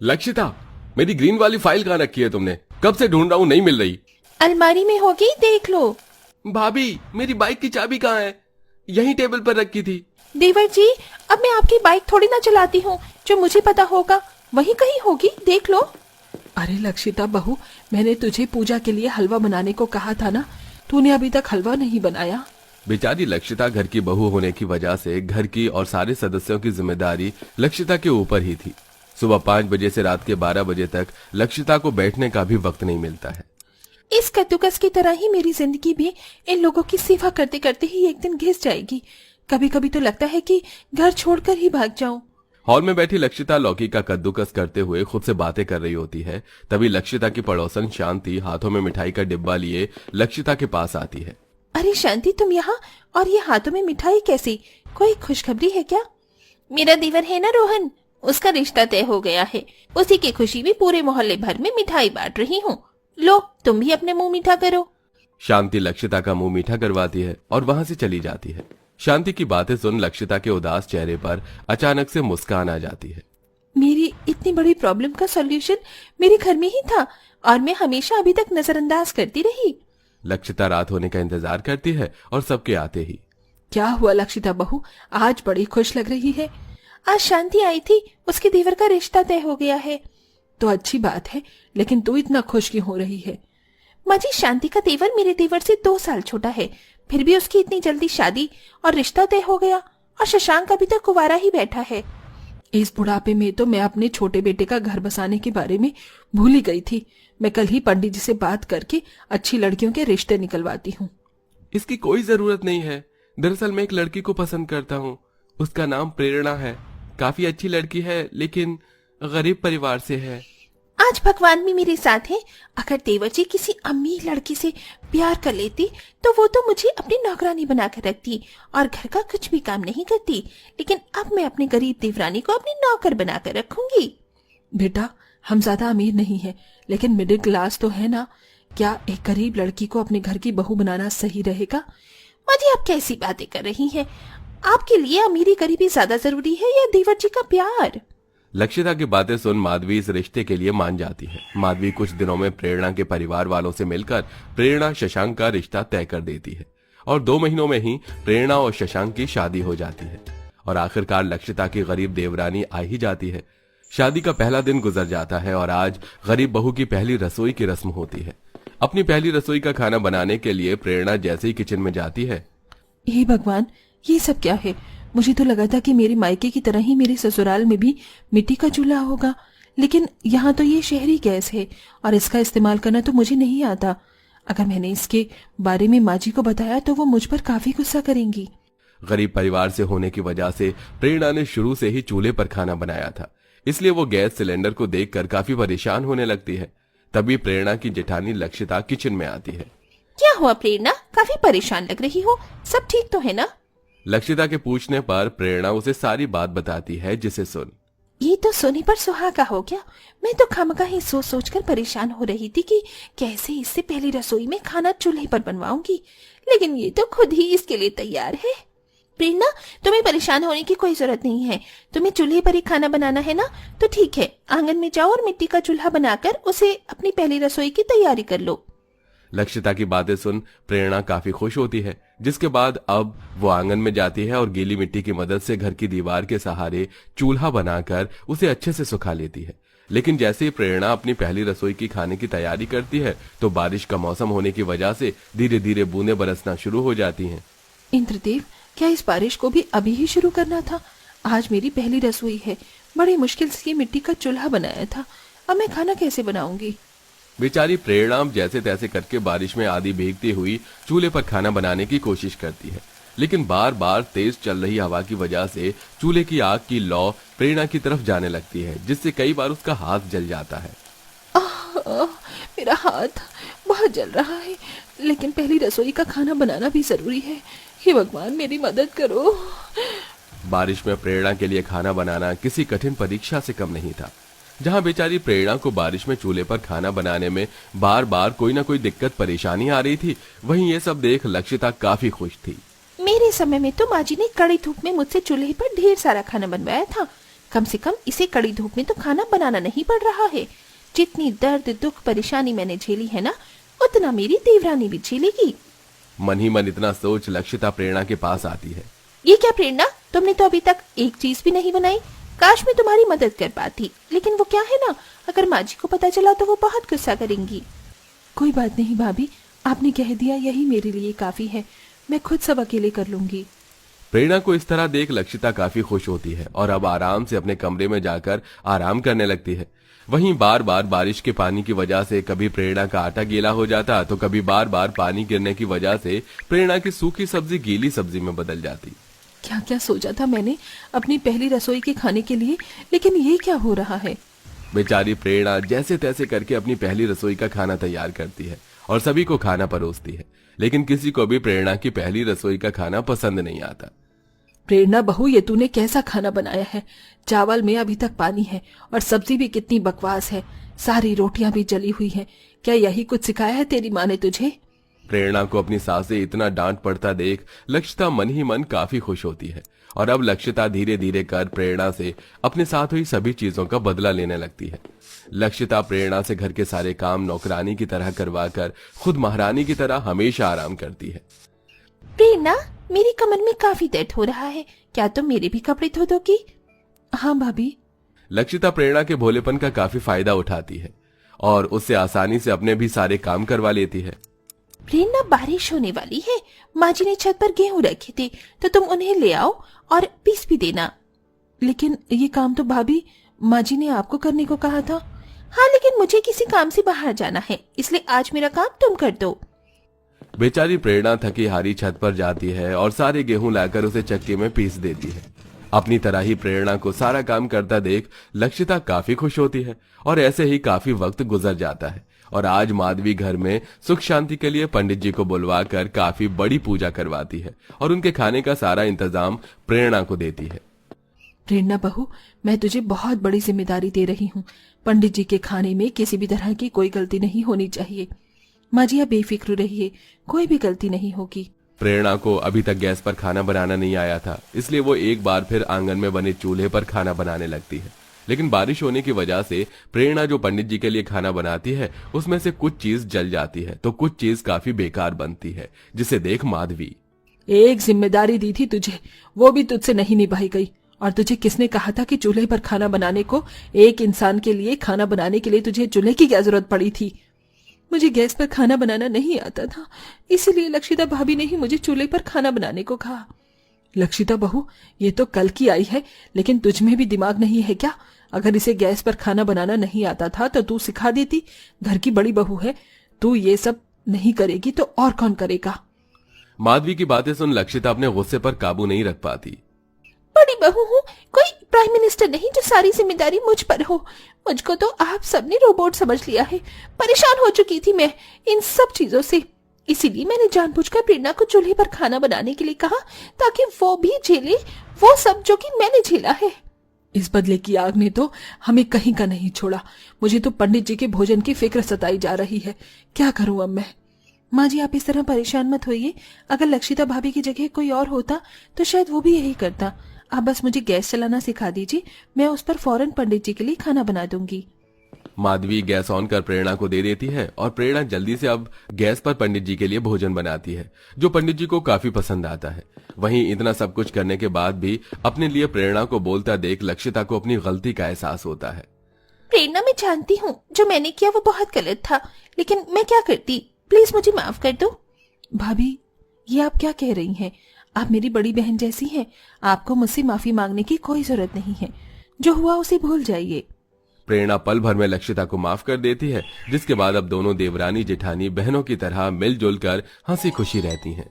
लक्षिता, मेरी ग्रीन वाली फाइल कहाँ रखी है तुमने? कब से ढूंढ रहा हूँ, नहीं मिल रही। अलमारी में होगी, देख लो। भाभी, मेरी बाइक की चाबी कहाँ है? यही टेबल पर रखी थी। देवर जी, अब मैं आपकी बाइक थोड़ी ना चलाती हूँ, जो मुझे पता होगा वही कहीं होगी, देख लो। अरे लक्षिता बहू, मैंने तुझे पूजा के लिए हलवा बनाने को कहा था ना, तूने अभी तक हलवा नहीं बनाया। बेचारी लक्षिता घर की बहू होने की वजह से घर की और सारे सदस्यों की जिम्मेदारी लक्षिता के ऊपर ही थी। सुबह 5 बजे से रात के 12 बजे तक लक्षिता को बैठने का भी वक्त नहीं मिलता है। इस कद्दूकस की तरह ही मेरी जिंदगी भी इन लोगों की सेवा करते करते ही एक दिन घिस जाएगी। कभी कभी तो लगता है कि घर छोड़कर ही भाग जाऊं। हॉल में बैठी लक्षिता लौकी का कद्दूकस करते हुए खुद से बातें कर रही होती है। तभी लक्षिता की पड़ोसन शांति हाथों में मिठाई का डिब्बा लिए लक्षिता के पास आती है। अरे शांति, तुम यहाँ, और ये हाथों में मिठाई कैसी? कोई खुशखबरी है क्या? मेरा देवर है ना रोहन, उसका रिश्ता तय हो गया है। उसी की खुशी में पूरे मोहल्ले भर में मिठाई बांट रही हूँ। लो, तुम भी अपने मुंह मीठा करो। शांति लक्षिता का मुंह मीठा करवाती है और वहां से चली जाती है। शांति की बातें सुन लक्षिता के उदास चेहरे पर अचानक से मुस्कान आ जाती है। मेरी इतनी बड़ी प्रॉब्लम का सॉल्यूशन मेरे घर में ही था और मैं हमेशा अभी तक नजरअंदाज करती रही। लक्षिता रात होने का इंतजार करती है और सबके आते ही। क्या हुआ लक्षिता बहू, आज बड़ी खुश लग रही है? आज शांति आई थी, उसके देवर का रिश्ता तय हो गया है। तो अच्छी बात है, लेकिन तू इतना खुश क्यों हो रही है? माँ जी, शांति का देवर मेरे देवर से 2 साल छोटा है, फिर भी उसकी इतनी जल्दी शादी और रिश्ता तय हो गया, और शशांक अभी तक कुंवारा ही बैठा है। इस बुढ़ापे में तो मैं अपने छोटे बेटे का घर बसाने के बारे में भूल ही गई थी। मैं कल ही पंडित जी से बात करके अच्छी लड़कियों के रिश्ते निकलवाती हूँ। इसकी कोई जरूरत नहीं है। दरअसल मैं एक लड़की को पसंद करता हूँ, उसका नाम प्रेरणा है। काफी अच्छी लड़की है, लेकिन गरीब परिवार से है। आज भगवान भी मेरे साथ है। अगर देवर जी किसी अमीर लड़की से प्यार कर लेती तो वो तो मुझे अपनी नौकरानी बनाकर रखती और घर का कुछ भी काम नहीं करती, लेकिन अब मैं अपनी गरीब देवरानी को अपनी नौकर बनाकर रखूंगी। बेटा, हम ज्यादा अमीर नहीं है, लेकिन मिडिल क्लास तो है ना। क्या एक गरीब लड़की को अपने घर की बहू बनाना सही रहेगा? माँ जी, आप कैसी बातें कर रही हैं? आपके लिए अमीरी गरीबी ज्यादा जरूरी है या देवर जी का प्यार? लक्षिता की बातें सुन माधवी इस रिश्ते के लिए मान जाती है। माधवी कुछ दिनों में प्रेरणा के परिवार वालों से मिलकर प्रेरणा शशांक का रिश्ता तय कर देती है और 2 महीनों में ही प्रेरणा और शशांक की शादी हो जाती है और आखिरकार लक्षिता की गरीब देवरानी आ ही जाती है। शादी का पहला दिन गुजर जाता है और आज गरीब बहू की पहली रसोई की रस्म होती है। अपनी पहली रसोई का खाना बनाने के लिए प्रेरणा जैसे ही किचन में जाती है। हे भगवान, ये सब क्या है? मुझे तो लगा था कि मेरे मायके की तरह ही मेरे ससुराल में भी मिट्टी का चूल्हा होगा, लेकिन यहाँ तो ये शहरी गैस है और इसका इस्तेमाल करना तो मुझे नहीं आता। अगर मैंने इसके बारे में माँ जी को बताया तो वो मुझ पर काफी गुस्सा करेंगी। गरीब परिवार से होने की वजह से प्रेरणा ने शुरू से ही चूल्हे पर खाना बनाया था, इसलिए वो गैस सिलेंडर को देखकर काफी परेशान होने लगती है। तभी प्रेरणा की जेठानी लक्षिता किचन में आती है। क्या हुआ प्रेरणा, काफी परेशान लग रही हो, सब ठीक तो है ना? लक्षिता के पूछने पर प्रेरणा उसे सारी बात बताती है, जिसे सुन। ये तो सोने पर सुहागा हो गया। मैं तो खामखा ही सोच सोच कर परेशान हो रही थी कि कैसे इससे पहली रसोई में खाना चूल्हे पर बनवाऊंगी, लेकिन ये तो खुद ही इसके लिए तैयार है। प्रेरणा, तुम्हें परेशान होने की कोई जरूरत नहीं है। तुम्हें चूल्हे पर ही खाना बनाना है ना, तो ठीक है, आंगन में जाओ और मिट्टी का चूल्हा बनाकर उसे अपनी पहली रसोई की तैयारी कर लो। लक्षिता की बातें सुन प्रेरणा काफी खुश होती है, जिसके बाद अब वो आंगन में जाती है और गीली मिट्टी की मदद से घर की दीवार के सहारे चूल्हा बनाकर उसे अच्छे से सुखा लेती है। लेकिन जैसे ही प्रेरणा अपनी पहली रसोई की खाने की तैयारी करती है तो बारिश का मौसम होने की वजह से धीरे धीरे बूंदें बरसना शुरू हो जाती हैं। इंद्रदेव, क्या इस बारिश को भी अभी ही शुरू करना था? आज मेरी पहली रसोई है, बड़ी मुश्किल से ये मिट्टी का चूल्हा बनाया था, अब मैं खाना कैसे बनाऊंगी? बेचारी प्रेरणा जैसे तैसे करके बारिश में आधी भीगती हुई चूल्हे पर खाना बनाने की कोशिश करती है, लेकिन बार बार तेज चल रही हवा की वजह से चूल्हे की आग की लौ प्रेरणा की तरफ जाने लगती है, जिससे कई बार उसका हाथ जल जाता है। मेरा हाथ बहुत जल रहा है, लेकिन पहली रसोई का खाना बनाना भी जरूरी है। हे भगवान, मेरी मदद करो। बारिश में प्रेरणा के लिए खाना बनाना किसी कठिन परीक्षा से कम नहीं था। जहां बेचारी प्रेरणा को बारिश में चूल्हे पर खाना बनाने में बार बार कोई ना कोई दिक्कत परेशानी आ रही थी, वहीं ये सब देख लक्षिता काफी खुश थी। मेरे समय में तो माँ जी ने कड़ी धूप में मुझसे चूल्हे पर ढेर सारा खाना बनवाया था, कम से कम इसे कड़ी धूप में तो खाना बनाना नहीं पड़ रहा है। जितनी दर्द दुख परेशानी मैंने झेली है ना, उतना मेरी देवरानी भी झेलेगी। मन ही मन इतना सोच लक्षिता प्रेरणा के पास आती है। ये क्या प्रेरणा, तुमने तो अभी तक एक चीज भी नहीं बनाई। काश मैं तुम्हारी मदद कर पाती, लेकिन वो क्या है ना, अगर माँ जी को पता चला तो वो बहुत गुस्सा करेंगी। कोई बात नहीं भाभी, आपने कह दिया यही मेरे लिए काफी है। मैं खुद सब अकेले कर लूंगी। प्रेरणा को इस तरह देख लक्षिता काफी खुश होती है और अब आराम से अपने कमरे में जाकर आराम करने लगती है। वहीं बार बार बारिश के पानी की वजह से कभी प्रेरणा का आटा गीला हो जाता तो कभी बार बार पानी गिरने की वजह से प्रेरणा की सूखी सब्जी गीली सब्जी में बदल जाती। क्या क्या सोचा था मैंने अपनी पहली रसोई के खाने के लिए, लेकिन ये क्या हो रहा है। बेचारी प्रेरणा जैसे तैसे करके अपनी पहली रसोई का खाना तैयार करती है और सभी को खाना परोसती है, लेकिन किसी को भी प्रेरणा की पहली रसोई का खाना पसंद नहीं आता। प्रेरणा बहू, ये तूने कैसा खाना बनाया है। चावल में अभी तक पानी है और सब्जी भी कितनी बकवास है। सारी रोटियां भी जली हुई हैं। क्या यही कुछ सिखाया है तेरी माँ ने तुझे। प्रेरणा को अपनी सास से इतना डांट पड़ता देख लक्षिता मन ही मन काफी खुश होती है और अब लक्षिता धीरे धीरे कर प्रेरणा से अपने साथ हुई सभी चीजों का बदला लेने लगती है। लक्षिता प्रेरणा से घर के सारे काम नौकरानी की तरह करवाकर खुद महारानी की तरह हमेशा आराम करती है। प्रेरणा, मेरी कमर में काफी दर्द हो रहा है, क्या तुम मेरे भी कपड़े धो दोगी। हाँ भाभी। लक्षिता प्रेरणा के भोलेपन का काफी फायदा उठाती है और उससे आसानी से अपने भी सारे काम करवा लेती है। प्रेरणा, बारिश होने वाली है। माँ जी ने छत पर गेहूं रखे थे, तो तुम उन्हें ले आओ और पीस भी देना। लेकिन ये काम तो भाभी माँ जी ने आपको करने को कहा था। हाँ, लेकिन मुझे किसी काम से बाहर जाना है, इसलिए आज मेरा काम तुम कर दो। बेचारी प्रेरणा थकी हारी छत पर जाती है और सारे गेहूं लाकर उसे चक्की में पीस देती है। अपनी तरह ही प्रेरणा को सारा काम करता देख लक्षिता काफी खुश होती है और ऐसे ही काफी वक्त गुजर जाता है और आज माधवी घर में सुख शांति के लिए पंडित जी को बुलवाकर काफी बड़ी पूजा करवाती है और उनके खाने का सारा इंतजाम प्रेरणा को देती है। प्रेरणा बहू, मैं तुझे बहुत बड़ी जिम्मेदारी दे रही हूँ। पंडित जी के खाने में किसी भी तरह की कोई गलती नहीं होनी चाहिए। माँ जी, आप बेफिक्र रहिए, कोई भी गलती नहीं होगी। प्रेरणा को अभी तक गैस पर खाना बनाना नहीं आया था, इसलिए वो एक बार फिर आंगन में बने चूल्हे पर खाना बनाने लगती है। लेकिन बारिश होने की वजह से प्रेरणा जो पंडित जी के लिए खाना बनाती है उसमें से कुछ चीज जल जाती है तो कुछ चीज काफी बेकार बनती है, जिसे देख माधवी। एक जिम्मेदारी दी थी तुझे, वो भी तुझसे नहीं निभाई गई। और तुझे किसने कहा था कि चूल्हे पर खाना बनाने को। एक इंसान के लिए खाना बनाने के लिए तुझे चूल्हे की क्या जरूरत पड़ी थी। मुझे गैस पर खाना बनाना नहीं आता था, इसीलिए लक्षिता भाभी ने ही मुझे चूल्हे पर खाना बनाने को कहा। लक्षिता बहू, ये तो कल की आई है, लेकिन तुझ में भी दिमाग नहीं है क्या। अगर इसे गैस पर खाना बनाना नहीं आता था तो तू सिखा देती। घर की बड़ी बहू है, तू ये सब नहीं करेगी तो और कौन करेगा। माधवी की बातें सुन लक्षिता अपने गुस्से पर काबू नहीं रख पाती। बड़ी बहू हूँ, कोई प्राइम मिनिस्टर नहीं जो सारी जिम्मेदारी मुझ पर हो। मुझको तो आप सबने रोबोट समझ लिया है। परेशान हो चुकी थी मैं इन सब चीजों से, इसीलिए मैंने जानबूझकर प्रेरणा को चूल्हे पर खाना बनाने के लिए कहा, ताकि वो भी झेले वो सब जो कि मैंने झेला है। इस बदले की आग ने तो हमें कहीं का नहीं छोड़ा। मुझे तो पंडित जी के भोजन की फिक्र सताई जा रही है। क्या करूं अब मैं। माँ जी, आप इस तरह परेशान मत होइए। अगर लक्षिता भाभी की जगह कोई और होता तो शायद वो भी यही करता। आप बस मुझे गैस चलाना सिखा दीजिए, मैं उस पर फौरन पंडित जी के लिए खाना बना दूंगी। माधवी गैस ऑन कर प्रेरणा को दे देती है और प्रेरणा जल्दी से अब गैस पर पंडित जी के लिए भोजन बनाती है, जो पंडित जी को काफी पसंद आता है। वहीं इतना सब कुछ करने के बाद भी अपने लिए प्रेरणा को बोलता देख लक्षिता को अपनी गलती का एहसास होता है। प्रेरणा, मैं जानती हूँ जो मैंने किया वो बहुत गलत था, लेकिन मैं क्या करती, प्लीज मुझे माफ कर दो। भाभी, ये आप क्या कह रही हैं। आप मेरी बड़ी बहन जैसी हैं, आपको मुझसे माफी मांगने की कोई जरूरत नहीं है। जो हुआ उसे भूल जाइए। प्रेरणा पल भर में लक्षिता को माफ कर देती है, जिसके बाद अब दोनों देवरानी जेठानी बहनों की तरह मिलजुल कर हंसी खुशी रहती हैं।